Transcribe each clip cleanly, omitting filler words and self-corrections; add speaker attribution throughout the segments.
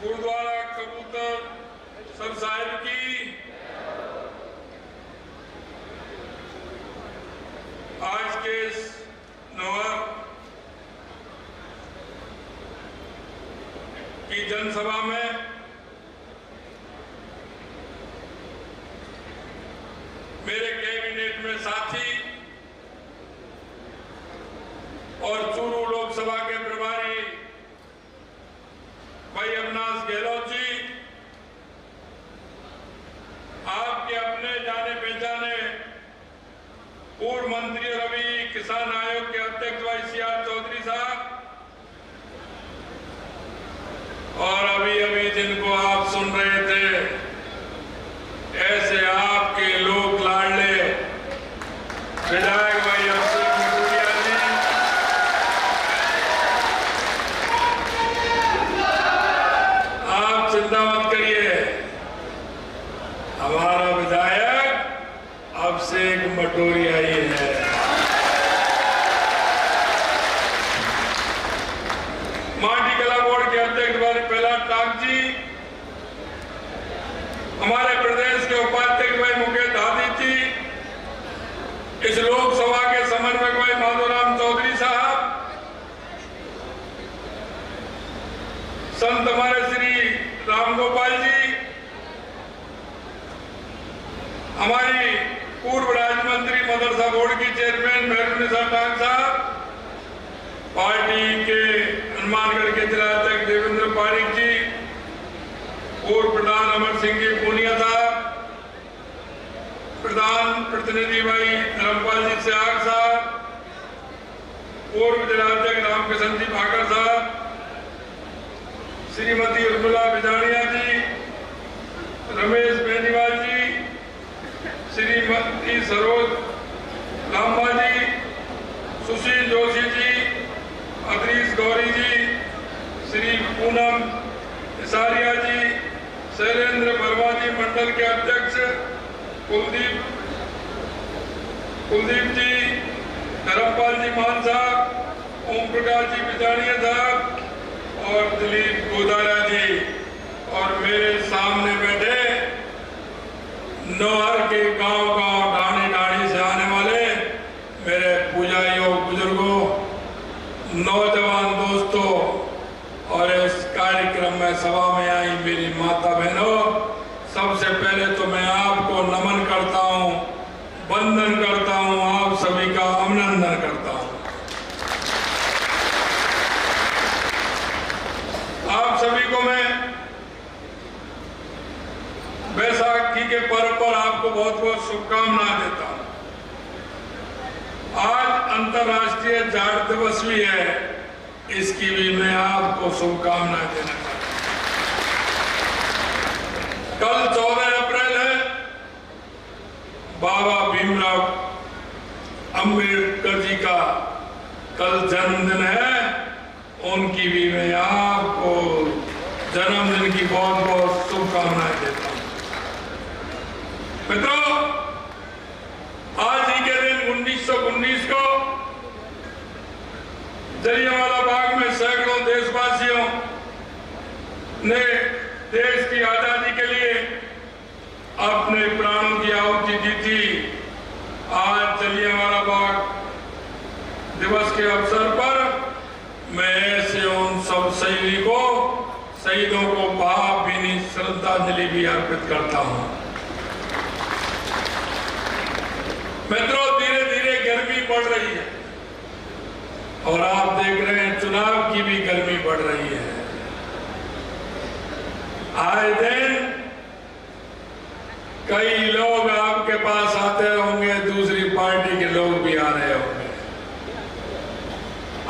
Speaker 1: गुरुद्वारा कबूतर सर साहिब की आज के इस नवाब की जनसभा में मेरे कैबिनेट में साथी और चूरू लोकसभा के प्रभारी भाई अविनाश गहलोत जी, आपके अपने जाने पहचाने पूर्व मंत्री रवि किसान आयोग के अध्यक्ष भाई सीआर चौधरी साहब, और अभी अभी जिनको आप सुन रहे थे ऐसे आपके लोक लाडले विधायक भाई अभिषेक मटूरिया जी, आप चिंता मत करिए, हमारा विधायक अभिषेक मटूरिया ही है। माटी कला बोर्ड के अध्यक्ष भाई प्रहलाद टाक जी, हमारे प्रदेश के उपाध्यक्ष भाई मुकेश दादी जी, इस लोकसभा के समन्वयक भाई माधोराम चौधरी साहब, संत हमारे श्री रामगोपाल जी, हमारी पूर्व राज्य मंत्री मदरसा बोर्ड की चेयरमैन मेहरुन्निसा टाक साहब, पार्टी के हनुमानगढ़ के जिला अध्यक्ष देवेंद्र पारिक जी, पूर्व प्रधान अमर सिंह जी पूनिया साहब, प्रधान प्रतिनिधि भाई धर्मपाल जी सियाग साहब, पूर्व जिलाध्यक्ष रामकिशन जी भाकर साहब, श्रीमती उर्मिला बिजाड़िया जी, रमेश बेनीवाल जी, श्रीमती सरोज लांबा जी, सुशील जोशी जी, अदरीश गौरी जी, श्री पूनम इसारिया जी, शैलेंद्र वर्मा जी, मंडल के अध्यक्ष कुलदीप जी, धर्मपाल जी मान साहब, ओम प्रकाश जी बिजाड़िया साहब और दिलीप गोदारा जी, और मेरे सामने बैठे नौहर के गांव-गांव ढाणी से आने वाले मेरे पूजाइयों, बुजुर्गों, नौजवान दोस्तों और इस कार्यक्रम में सभा में आई मेरी माता बहनों, सबसे पहले तो मैं आपको नमन करता हूं, वंदन करता हूं, आप सभी का अभिनंदन करता हूं। आप सभी को मैं बैसाखी के पर्व पर आपको बहुत बहुत शुभकामनाएं देता हूं। आज अंतर्राष्ट्रीय जाट दिवस भी है, इसकी भी मैं आपको शुभकामनाएं देना चाहता हूं। कल 14 अप्रैल है, बाबा भीमराव अंबेडकर जी का कल जन्मदिन है, उनकी भी मैं आपको जन्मदिन की बहुत बहुत शुभकामनाएं देता हूं। मित्रों, आज ही के दिन 1919 को जलियांवाला बाग में सैकड़ों देशवासियों ने देश की आजादी के लिए अपने प्राणों की आहुति दी थी। आज जलियांवाला बाग दिवस के अवसर पर मैं ऐसे उन सब शहीदों को भावभीनी श्रद्धांजलि भी अर्पित करता हूं। मित्रों, धीरे धीरे गर्मी बढ़ रही है और आप देख रहे हैं चुनाव की भी गर्मी बढ़ रही है। आए दिन कई लोग आपके पास आते होंगे, दूसरी पार्टी के लोग भी आ रहे होंगे,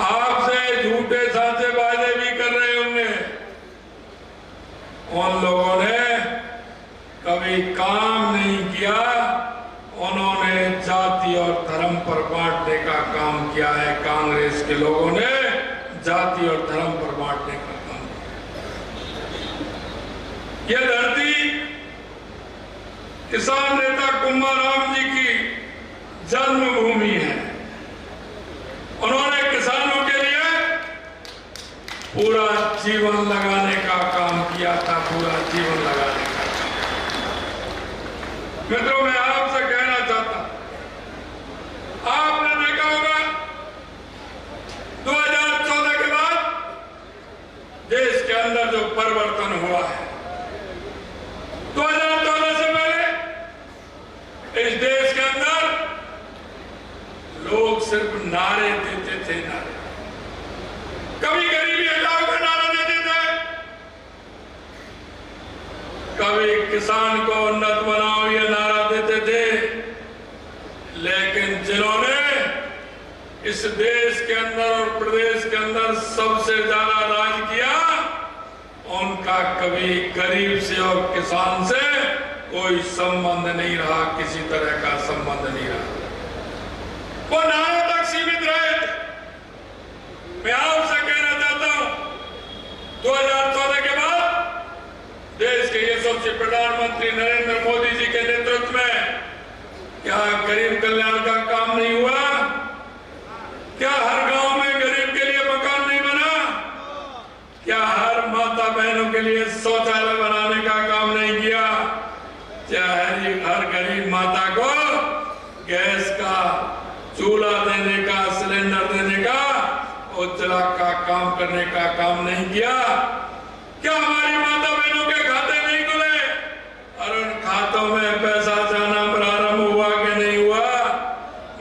Speaker 1: आपसे झूठे साचे वादे भी कर रहे होंगे। उन लोगों ने कभी काम नहीं किया, उन्होंने जाति और धर्म पर बांटने का काम किया है। कांग्रेस के लोगों ने जाति और धर्म पर बांटने का काम किया। यह धरती किसान नेता कुंभाराम जी की जन्मभूमि है। उन्होंने किसानों के लिए पूरा जीवन लगाने का काम किया था, पूरा जीवन लगाने का काम। मित्रों, मैं आपसे कहना चाहता हूं, आपने देखा होगा 2014 के बाद देश के अंदर जो परिवर्तन हुआ है। 2014 से पहले इस देश के अंदर लोग सिर्फ नारे देते थे, नारे। कभी गरीबी हटाओ का नारा देते थे, कभी किसान को उन्नत बनाओ ये नारा देते थे। लेकिन जिन्होंने इस देश के अंदर और प्रदेश के अंदर सबसे ज्यादा राज किया, उनका कभी गरीब से और किसान से कोई संबंध नहीं रहा, किसी तरह का संबंध नहीं रहा। वो नारे तक सीमित रहे थे। मैं आपसे कहना चाहता हूं, 2014 के बाद देश के यशस्वी प्रधानमंत्री नरेंद्र मोदी जी के नेतृत्व में क्या गरीब कल्याण का काम नहीं हुआ? क्या हर गांव में गरीब के लिए मकान नहीं बना? क्या हर माता बहनों के लिए शौचालय बनाने का काम नहीं किया? क्या हर गरीब माता को गैस का चूल्हा देने का, सिलेंडर देने का, उज्ज्वला का काम करने का काम नहीं किया? क्या हमारी माता बहनों के खाते नहीं खुले और उन खातों में पैसा जाना प्रारंभ हुआ कि नहीं हुआ?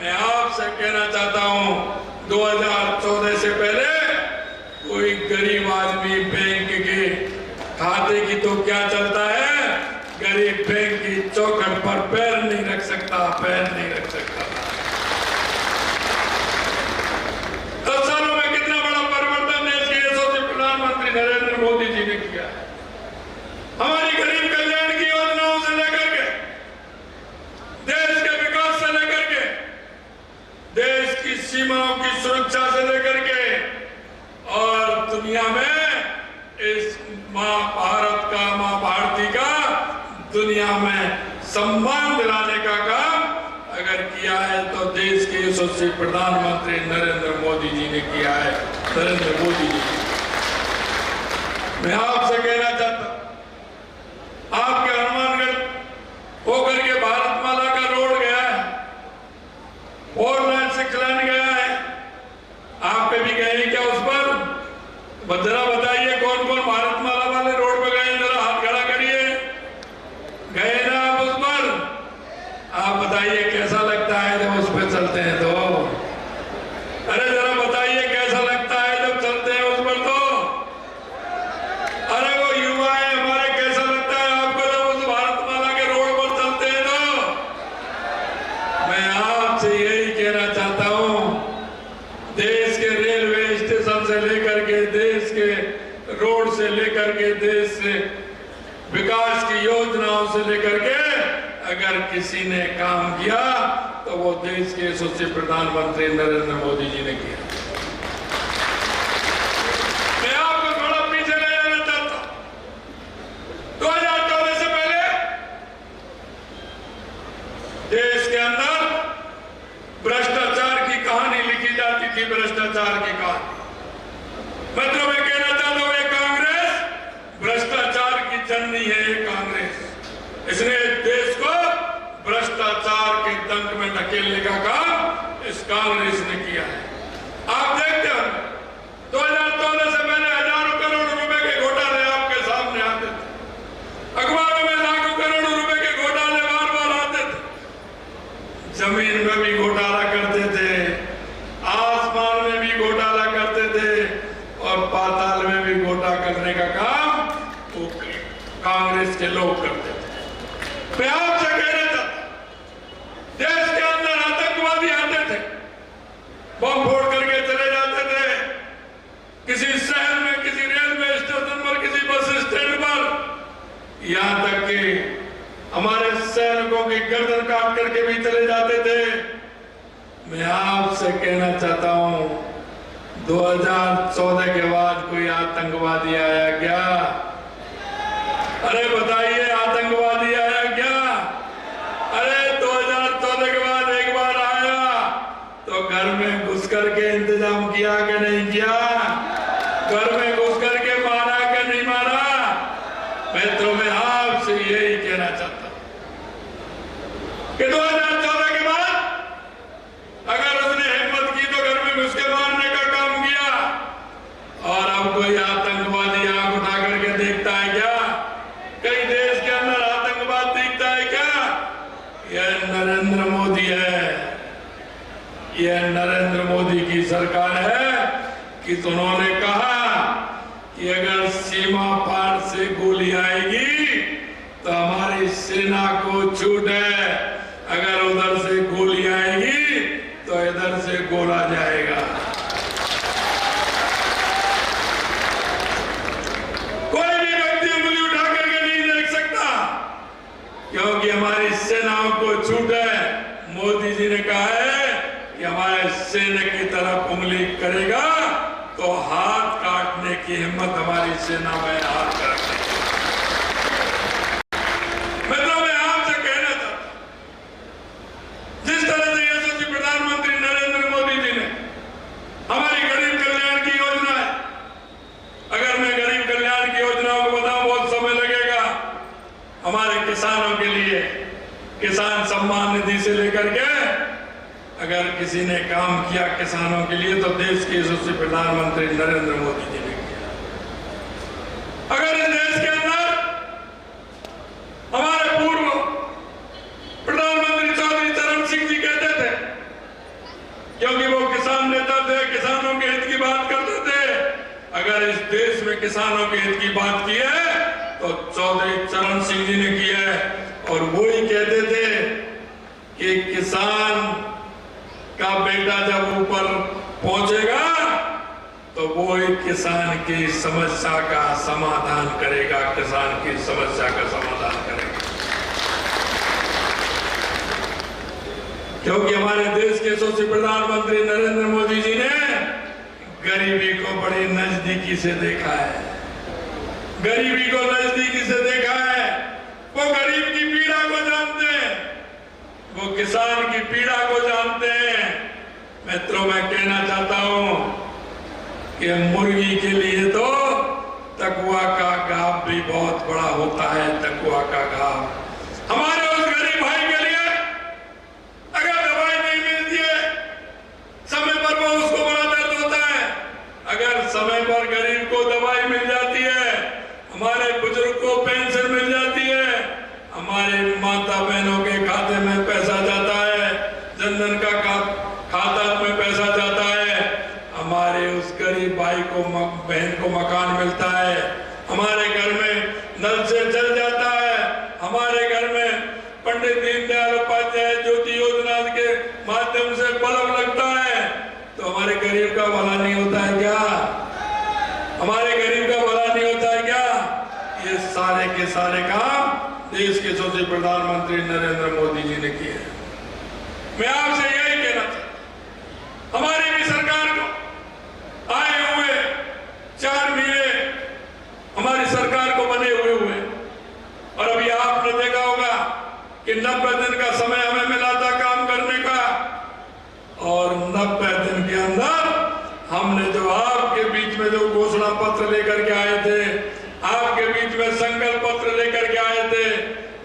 Speaker 1: मैं आपसे कहना चाहता हूं, 2014 से पहले कोई गरीब आदमी बैंक के खाते की तो क्या चलता है, गरीब बैंक की चौखट पर पैर नहीं रख सकता, पैर नहीं रख सकता। 10 सालों में कितना बड़ा परिवर्तन देश के यशस्वी प्रधानमंत्री नरेंद्र मोदी जी ने किया है। हमारी गरीब कल्याण की योजनाओं से लेकर के, देश के विकास से लेकर के, देश की सीमाओं की सुरक्षा से लेकर के, और दुनिया में इस मां भारत का, मां भारती का दुनिया में सम्मान दिलाने का काम अगर किया है तो देश के यशस्वी प्रधानमंत्री नरेंद्र मोदी जी ने किया है। नरेंद्र मोदी जी, मैं आपसे कहना चाहता हूं, आपके हनुमानगढ़ होकर के भारतमाला का रोड गया है, 4 लाइन 6 लाइन गया है, आप पे भी गए हैं क्या उस पर? जरा बताइए कौन कौन भारतमाला वाले रोड पे गए? जरा हाथ खड़ा करिए। गए ना आप उस पर? आप बताइए कैसा लगता है जब उस पर चलते हैं तो? अरे जरा बताइए कैसा लगता है जब चलते हैं उस पर तो? अरे वो युवा है हमारे, कैसा लगता है आपको जब उस भारतमाला के रोड पर चलते हैं तो? मैं आपसे यही कहना चाहता हूं, देश के रेलवे स्टेशन से लेकर के, देश के रोड से लेकर के, देश से विकास की योजनाओं से लेकर के अगर किसी ने काम किया तो वो देश के यशस्वी प्रधानमंत्री नरेंद्र मोदी जी ने किया। मैं आपको थोड़ा पीछे ले जाना चाहता हूं। 2014 से पहले देश के अंदर भ्रष्टाचार की कहानी लिखी जाती थी, भ्रष्टाचार की कहानी। मित्रों, मैं कहना चाहता हूं, ये कांग्रेस भ्रष्टाचार की जननी है। ये कांग्रेस, इसने देश को भ्रष्टाचार के दंक में धकेलने का काम इस कांग्रेस ने किया है। आप देखते हो 2014 से पहले हजारों करोड़ रुपए के घोटाले आपके सामने आते थे, अखबारों में लाखों करोड़ रुपए के घोटाले बार बार आते थे। जमीन में भी घोटाला करते थे, आसमान में भी घोटाला करते थे, और पाताल में भी घोटाला करने का काम वो कांग्रेस के लोग करते थे। मैं आपसे कहना चाहता, देश के अंदर आतंकवादी आते थे, बम फोड़ करके चले जाते थे, किसी शहर में, किसी रेलवे स्टेशन पर, किसी बस स्टैंड पर, यहां तक कि हमारे सैनिकों की गर्दन काट करके भी चले जाते थे। मैं आपसे कहना चाहता हूं, 2014 के बाद कोई आतंकवादी आया क्या? अरे बताइए, आतंकवादी आया क्या? अरे 2014 के बाद एक बार आया तो घर में घुस करके इंतजाम किया कि नहीं किया? घर में मित्रों, मैं आपसे यही कहना चाहता हूं कि 2014 के बाद अगर उसने हिम्मत की तो घर में घुस के मारने का काम किया, और अब कोई आतंकवादी आंख उठा करके देखता है क्या? कई देश के अंदर आतंकवाद दिखता है क्या? यह नरेंद्र मोदी है, यह नरेंद्र मोदी की सरकार है कि उन्होंने कहा कि अगर सीमा पार से गोली आएगी तो हमारी सेना को छूट है, अगर उधर से गोली आएगी तो इधर से गोला जाएगा। कोई भी व्यक्ति उंगली उठा करके नहीं देख सकता, क्योंकि हमारी सेनाओं को छूट है। मोदी जी ने कहा है कि हमारे सेना की तरफ उंगली करेगा तो हाथ काटने की हिम्मत हमारी सेना में हाथ काटने की। मैं आपसे कहना चाहता हूं, जिस तरह से यशस्वी प्रधानमंत्री नरेंद्र मोदी जी ने हमारी गरीब कल्याण की योजना है, अगर मैं गरीब कल्याण की योजनाओं को बताऊं बहुत समय लगेगा। हमारे किसानों के लिए किसान सम्मान निधि से लेकर के अगर किसी ने काम किया किसानों के लिए तो देश के यशस्वी प्रधानमंत्री नरेंद्र मोदी जी ने किया। अगर इस देश के अंदर हमारे पूर्व प्रधानमंत्री चौधरी चरण सिंह जी कहते थे, क्योंकि वो किसान नेता थे, किसानों के हित की बात करते थे, अगर इस देश में किसानों के हित की बात की है तो चौधरी चरण सिंह जी ने की है। और वो ही कहते थे कि किसान का बेटा जब ऊपर पहुंचेगा तो वो ही किसान की समस्या का समाधान करेगा, किसान की समस्या का समाधान करेगा। क्योंकि हमारे देश के यशस्वी प्रधानमंत्री नरेंद्र मोदी जी ने गरीबी को बड़ी नजदीकी से देखा है, गरीबी को नजदीकी से देखा है। वो गरीब की पीड़ा को जानते हैं, वो किसान की पीड़ा को जानते हैं। मित्रों, मैं कहना चाहता हूं कि मुर्गी के लिए तो तकुआ का घाव भी बहुत बड़ा होता है। तकुआ का घाव हमारे उस गरीब भाई के लिए अगर दवाई नहीं मिलती है समय पर, वो उसको बड़ा दर्द होता है। अगर समय पर गरीब को दवाई मिल जाती है, हमारे बुजुर्ग को पेंशन मिल जाती है, हमारे माता बहनों के खाते में पैसा जाता है, जनधन का खाता में पैसा जाता है, हमारे उस गरीब भाई को बहन को मकान मिलता है, हमारे घर में नल से जल जाता है, हमारे घर में पंडित दीनदयाल उपाध्याय ज्योति योजना के माध्यम से बल्ब लगता है, तो हमारे गरीब का भला नहीं होता है क्या? हमारे गरीब का भला नहीं होता है क्या? ये सारे के सारे काम देश के यशस्वी प्रधानमंत्री नरेंद्र मोदी जी ने किए। मैं आपसे यही कहना चाहता हूं, हमारी भी सरकार को आए हुए 4 महीने हमारी सरकार को बने हुए और अभी आपने देखा होगा कि 90 दिन का समय हमें मिला था काम करने का, और 90 दिन के अंदर हमने जो आपके बीच में जो घोषणा पत्र लेकर के आए थे, आपके बीच में संकल्प पत्र लेकर के आए थे,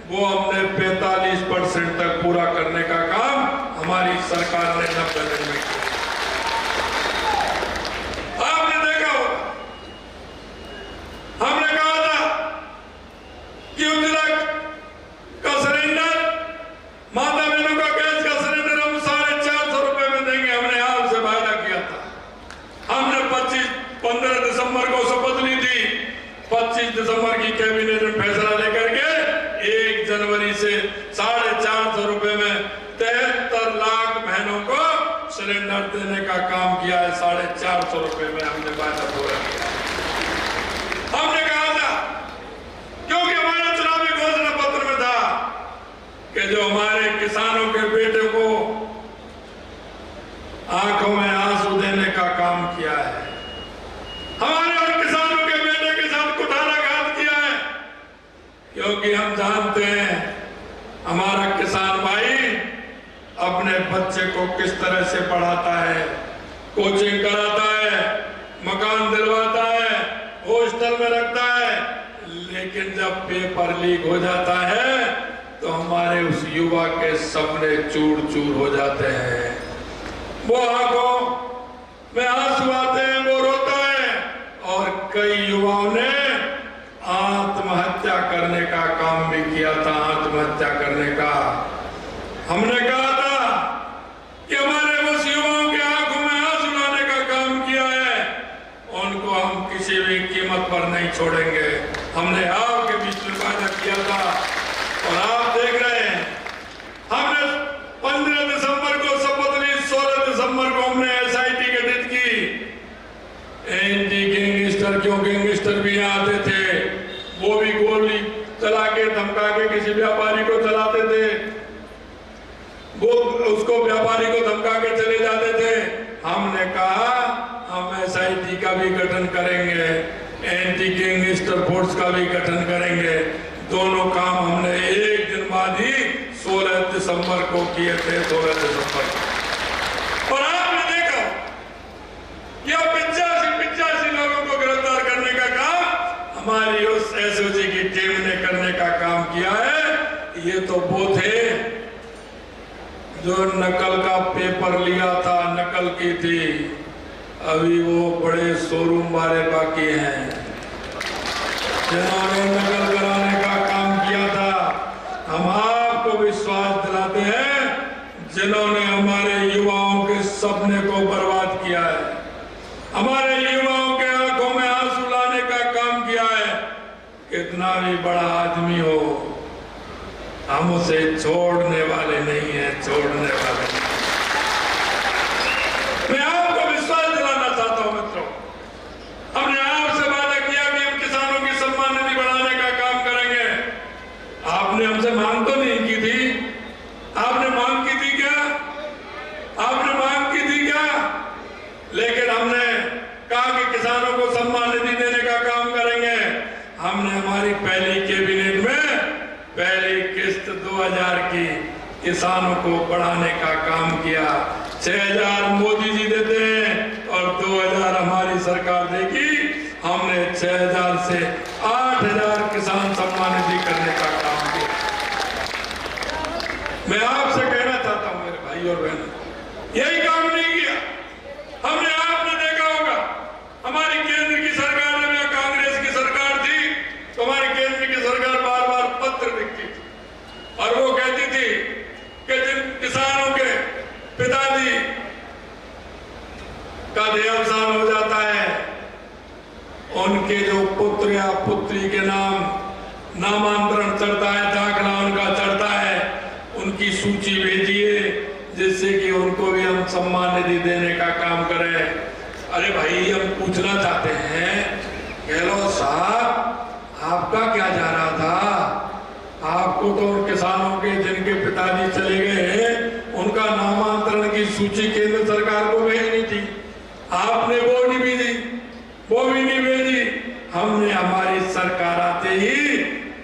Speaker 1: वो हमने 45% तक पूरा करने का काम हमारी सरकार ने 90 दिन में किया। आपने देखा होगा, हमने कहा था कि उज्ज्वला का सिलेंडर, माता बहनों का गैस का सिलेंडर हम 450 रुपए में देंगे, हमने आपसे वायदा किया था। हमने 15 दिसंबर को शपथ ली थी, 25 दिसंबर की कैबिनेट ने फैसला लेकर के 1 जनवरी से 450 रुपए में 73 लाख बहनों को सिलेंडर देने का काम किया है। 450 रुपए में हमने वायदा पूरा किया। हमने कहा था, क्योंकि हमारे चुनावी घोषणा पत्र में था कि जो हमारे किसानों के बेटे को आंखों में आंसू देने का काम किया है, हमारे और किसानों के बेटे के साथ कुठाराघात किया है, क्योंकि हम जानते हैं हमारा किसान भाई अपने बच्चे को किस तरह से पढ़ाता है, कोचिंग कराता है, मकान दिलवाता है, हॉस्टल में रखता है, लेकिन जब पेपर लीक हो जाता है तो हमारे उस युवा के सपने चूर चूर हो जाते हैं। वो आंखों में आंसू आते हैं, वो रोता है। और कई युवाओं ने आत्महत्या करने का काम भी किया था। आत्महत्या करने का हमने कहा था कि हमारे उस युवाओं के आंखों में आंसू लाने का काम किया है, उनको हम किसी भी कीमत पर नहीं छोड़ेंगे। हमने आपके बीच में वादा किया था और आप देख रहे हैं, हमने 15 दिसंबर को शपथ ली, 16 दिसंबर को हमने SIT गठित की। एंटी गैंगस्टर, क्यों गैंगस्टर भी यहाँ आते थे, वो भी गोली चला के धमका के किसी व्यापारी को चलाते थे, वो उसको व्यापारी को धमका के चले जाते थे। हमने कहा हम SIT का भी गठन करेंगे, एंटी गैंगस्टर फोर्स का भी गठन करेंगे। दोनों काम हमने एक दिन बाद ही 16 दिसंबर को किए थे। 16 दिसंबर को। और आपने देखा यह 85 लोगों को गिरफ्तार करने का काम हमारी उस SOG की टीम ने करने का काम किया है। ये तो वो थे जो नकल का पेपर लिया था, नकल की थी। अभी वो बड़े शोरूम वाले बाकी हैं जिन्होंने नकल कराने का काम किया था। हम आपको विश्वास दिलाते हैं जिन्होंने हमारे युवाओं के सपने को बर्बाद किया है, हमारे युवाओं के आंखों में आंसू लाने का काम किया है। कितना भी बड़ा आदमी हो, हम उसे छोड़ने वाले नहीं हैं, छोड़ने वाले नहीं। मैं आपको विश्वास दिलाना चाहता हूं मित्रों, हमने आपसे वादा किया कि हम किसानों की सम्मान निधि बढ़ाने का काम करेंगे। आपने हमसे मांग तो नहीं की थी, आपने मांग की थी क्या? आपने मांग की थी क्या? लेकिन हमने कहा कि किसानों को सम्मान निधि देने का काम करेंगे। हमने हमारी पहली कैबिनेट में पहली किस्त 2000 की किसानों को बढ़ाने का काम किया। 6000 मोदी जी देते हैं और 2000 हमारी सरकार देगी। हमने 6000 से 8000 किसान सम्मान निधि करने का काम किया। मैं आपसे कहना चाहता हूं मेरे भाई और बहन, यही काम नहीं किया हमने। आपने देखा होगा हमारी केंद्र की सरकार में या कांग्रेस की सरकार थी तो हमारी केंद्र की सरकार बार बार पत्र लिखती थी और वो कहती थी कि जिन किसानों के पिताजी का देहावसान हो जाता है, उनके जो पुत्र या पुत्री के नामांतरण चढ़ता है, दाखिला उनका चढ़ता है, उनकी सूची भेजिए जिससे कि उनको भी हम सम्मान निधि देने का काम करें। अरे भाई, हम पूछना चाहते हैं गहलोत साहब, आपका क्या जा रहा था? आपको तो किसानों के जिनके पिताजी चले गए हैं उनका नामांतरण की सूची केंद्र सरकार को भेजनी थी। आपने वो नहीं भेजी, वो भी नहीं भेजी। हमने हमारी सरकार आते ही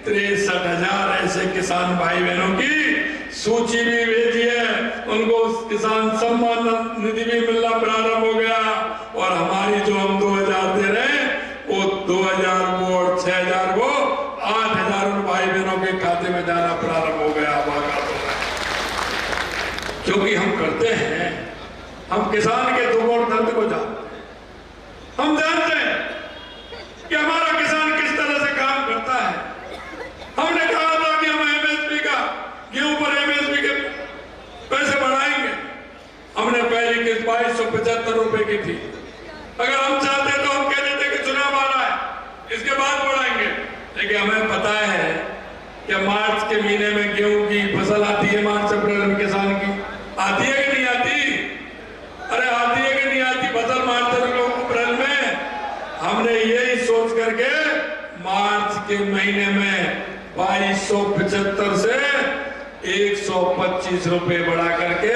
Speaker 1: 63,000 ऐसे किसान भाई बहनों की सूची भी भेजी है। उनको किसान सम्मान निधि भी मिलना प्रारंभ हो गया और हमारी जो हम 2000 दे रहे हैं वो 2000 वो और 6000 वो 8000 उन भाई बहनों के खाते में जाना प्रारंभ हो गया। क्योंकि हम करते हैं, हम किसान के दुर्बल तंत्र को जानते हैं, हम जानते हैं कि हमारा किसान किस तरह से काम करता है। हमने कहा था कि हम MSP का, गेहूं पर MSP के पैसे बढ़ाएंगे। हमने पहली किस्त 2275 रुपए की थी। अगर हम चाहते तो हम कह देते कि चुनाव आ रहा है, इसके बाद बढ़ाएंगे। लेकिन हमें पता है कि मार्च के महीने में गेहूं की फसल आती है, मार्च अप्रैल में किसान की आती है कि नहीं आती? अरे आती है कि नहीं आती फसल मार्च अप्रैल में? हमने यही सोच करके मार्च के महीने में 2275 से 125 रुपए बढ़ा करके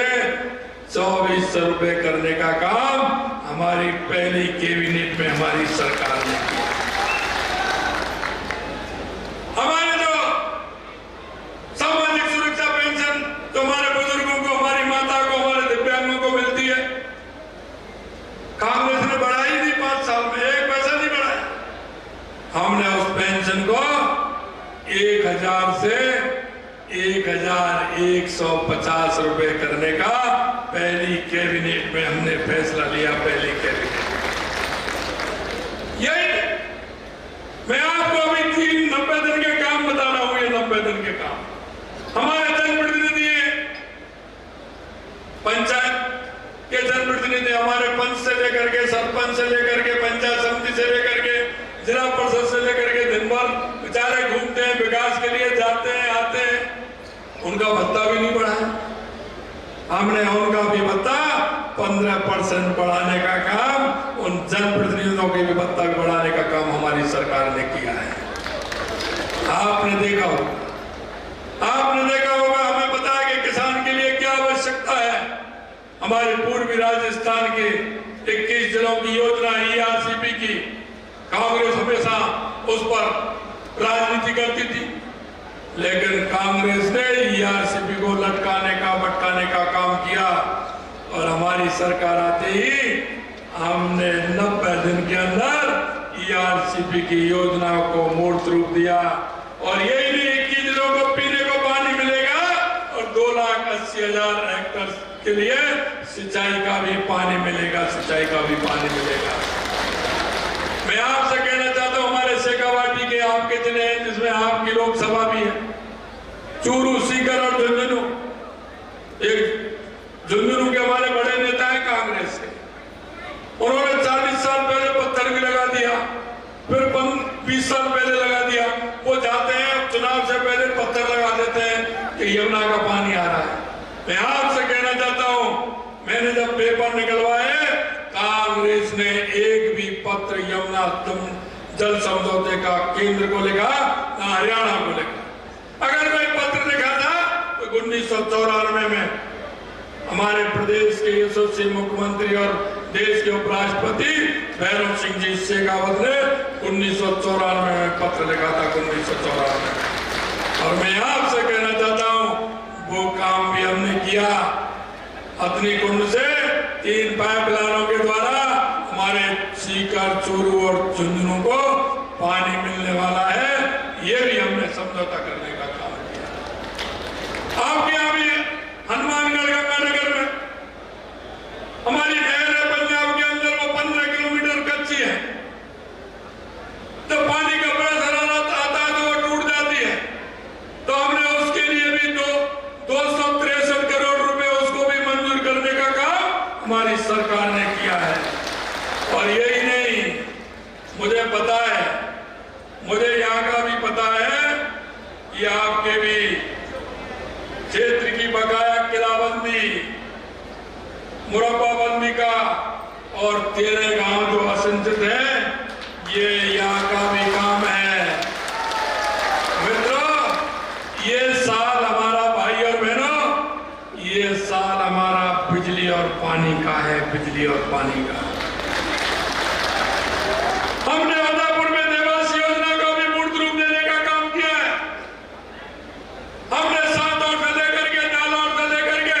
Speaker 1: 2400 रुपए करने का काम हमारी पहली कैबिनेट में हमारी सरकार ने किया। हमारे जो सामाजिक सुरक्षा पेंशन जो हमारे बुजुर्गों को, हमारी माता को, हमारे दिव्यांगों को मिलती है, कांग्रेस ने बढ़ाई थी 5 साल में, 1 पैसा नहीं बढ़ाया। हमने उस पेंशन को 1000 से 1150 रुपए करने का पहली कैबिनेट में हमने फैसला लिया। पहली कैबिनेट यही मैं आपको अभी 90 दिन के काम बता रहा हूं। ये 90 दिन के काम हमारे जनप्रतिनिधि, पंचायत के जनप्रतिनिधि, हमारे पंच से लेकर के सरपंच से लेकर के पंचायत समिति से लेकर के जिला परिषद से लेकर के दिन भर बेचारे घूमते हैं, विकास के लिए जाते हैं आते हैं, उनका भत्ता भी नहीं बढ़ा। हमने उनका भी भत्ता 15% बढ़ाने का काम, उन जनप्रतिनिधियों के भी भत्ता बढ़ाने का काम हमारी सरकार ने किया है। आपने देखा होगा हमें पता है कि किसान के लिए क्या आवश्यकता है। हमारे पूर्वी राजस्थान के 21 जिलों की योजना ERCP की कांग्रेस हमेशा उस पर राजनीति करती थी, लेकिन कांग्रेस ने ERCP को लटकाने का भटकाने का काम किया और हमारी सरकार आते ही हमने 90 दिन के अंदर ERCP की योजना को मूर्त रूप दिया। और यही नहीं, 21 जिलों को पीने को पानी मिलेगा और 2,80,000 हेक्टेयर के लिए सिंचाई का भी पानी मिलेगा। मैं आपसे कहना चाहता हूं, हमारे शेखावाटी के आपके जिले हैं जिसमें आपकी लोकसभा भी है, चूरू, सीकर और झुंझुनू। एक झुंझुनू के हमारे बड़े नेता हैं कांग्रेस के, उन्होंने 40 साल पहले पत्थर भी लगा दिया, फिर 20 साल पहले लगा दिया। वो जाते हैं चुनाव से पहले पत्थर लगा देते हैं कि यमुना का पानी आ रहा है। मैं आपसे कहना चाहता हूं, मैंने जब पेपर निकलवाए, कांग्रेस ने एक भी पत्र यमुना जल समझौते का केंद्र को लिखा ना हरियाणा को लिखा। अगर मैं पत्र लिखा था तो 1994 में हमारे प्रदेश के यशस्वी मुख्यमंत्री और देश के उपराष्ट्रपति भैरव सिंह जी शेखावत ने 1994 में पत्र लिखा था, 1994 में। और मैं आपसे कहना चाहता हूं, वो काम भी हमने किया। हथनी कुंड से 3 पाइपलाइनों के द्वारा हमारे सीकर, चूरू और झुंझुनू को पानी मिलने वाला है। ये भी हमने समझौता करने का काम किया। आपके यहाँ भी हनुमानगढ़ गंगानगर में हमारी नहर है पंजाब के अंदर, वो 15 किलोमीटर कच्ची है। जब पानी का बड़ा शरारत आता है तो वो टूट जाती है, तो हमने उसके लिए भी 263 करोड़ रुपए उसको भी मंजूर करने का काम हमारी सरकार ने किया है। और यही नहीं, मुझे पता है, मुझे यहाँ का भी पता है कि आपके भी क्षेत्र की बकाया किलाबंदी, मुरब्बाबंदी का और 13 गांव जो असिंचित है, ये यहाँ का भी काम है। मित्रों, ये साल हमारा, भाई और बहनों, ये साल हमारा बिजली और पानी का है, बिजली और पानी का। हमने उदयपुर में देवास योजना को भी मूर्त रूप देने का काम किया है। हमने सातौर से लेकर के, जालौर से लेकर के,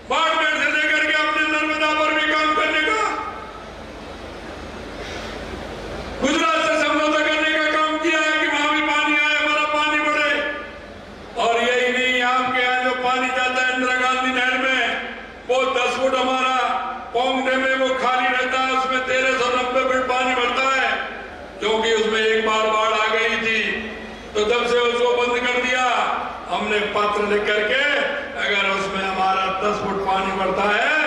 Speaker 1: बाड़मेर से लेकर के अपने नर्मदा पर भी काम करने का, गुजरात से समझौता करने का काम किया है कि वहां भी पानी आए, हमारा पानी बढ़े। और यही नहीं, आपके यहाँ जो पानी जाता है इंदिरा गांधी नहर में, वो 10 फुट हमारा पोंगने में वो खाली रहता है, उसमें 1390 फीट पानी भरता है, क्योंकि उसमें एक बार बाढ़ आ गई थी। तो जब से उसको बंद कर दिया, हमने पत्र लिख करके, अगर उसमें हमारा 10 फुट पानी बढ़ता है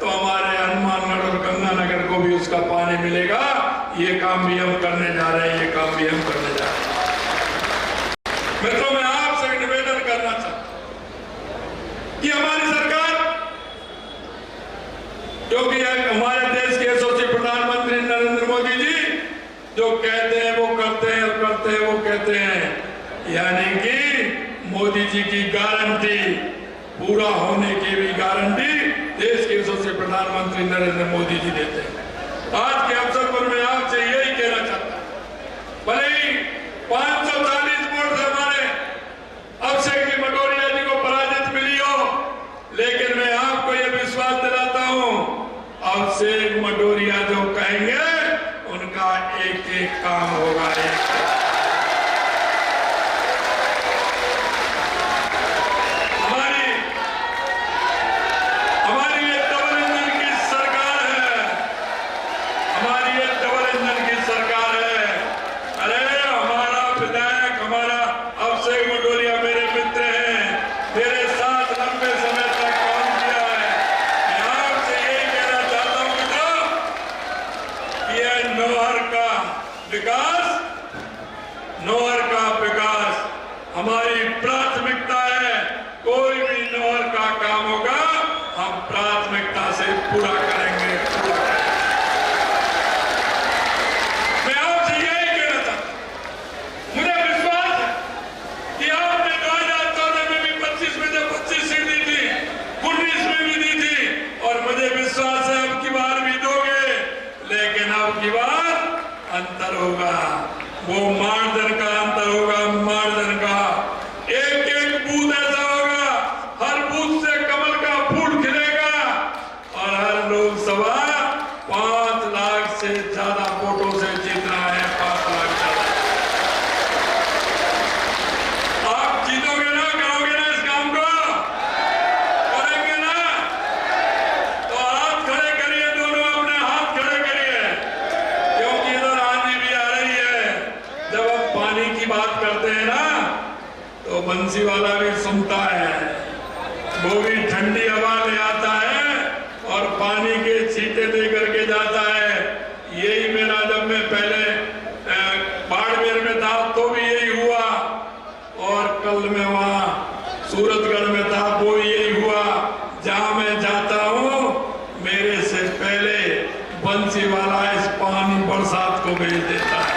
Speaker 1: तो हमारे हनुमानगढ़ और गंगानगर को भी उसका पानी मिलेगा। ये काम भी हम करने जा रहे हैं, मित्रों, मैं आपसे निवेदन करना चाहता हूं कि हमारी सरकार, क्योंकि हमारे देश के यशस्वी प्रधानमंत्री नरेंद्र मोदी जी जो कहते हैं वो करते हैं, और करते हैं वो कहते हैं, यानी कि मोदी जी की गारंटी पूरा होने की भी गारंटी देश के यशस्वी प्रधानमंत्री नरेंद्र मोदी जी देते हैं। आज के अवसर पर मैं आपसे यही कहना चाहता हूं, भले ही 540 वोट से हमारे अभिषेक जी मटोरिया जी को पराजित मिली हो, लेकिन मैं आपको यह विश्वास दिलाता हूं, अभिषेक मटोरिया जो कहेंगे उनका एक एक काम होगा। विकास, नौहर का विकास हमारी प्राथमिकता है। कोई भी नौहर का काम होगा हम प्राथमिकता से पूरा करेंगे। मैं आपसे यही कहना चाहता हूं, मुझे विश्वास है कि आपने 2014 में भी 25 में जब 25 सीट दी थी, 19 में भी दी थी, और मुझे विश्वास है अब की बार भी दोगे। लेकिन अब की बार अंतर होगा, वो मानदंड का अंतर होगा, मानदंड का। एक एक बूथ ऐसा होगा, हर बूथ से कमल का फूल खिलेगा और हर लोकसभा 5 लाख से ज्यादा वोटों से जीतना है। 5 लाख ज्यादा आप जीतोगे ना, करोगे ना इस काम को, करेंगे ना? तो हाथ खड़े करिए, दोनों अपने हाथ खड़े करिए, क्योंकि इधर आंधी भी आ रही है। जब हम पानी की बात करते हैं ना, तो बंसी वाला भी सुनता है, वो भी ठंडी हवा ले आता है और पानी के छींटे दे करके जाता है। यही मेरा, जब मैं पहले बाड़मेर में था तो भी यही हुआ, और कल मैं वहां सूरतगढ़ में था, वो यही हुआ। जहां मैं जाता हूं मेरे से पहले बंसी वाला इस पानी बरसात को भेज देता है।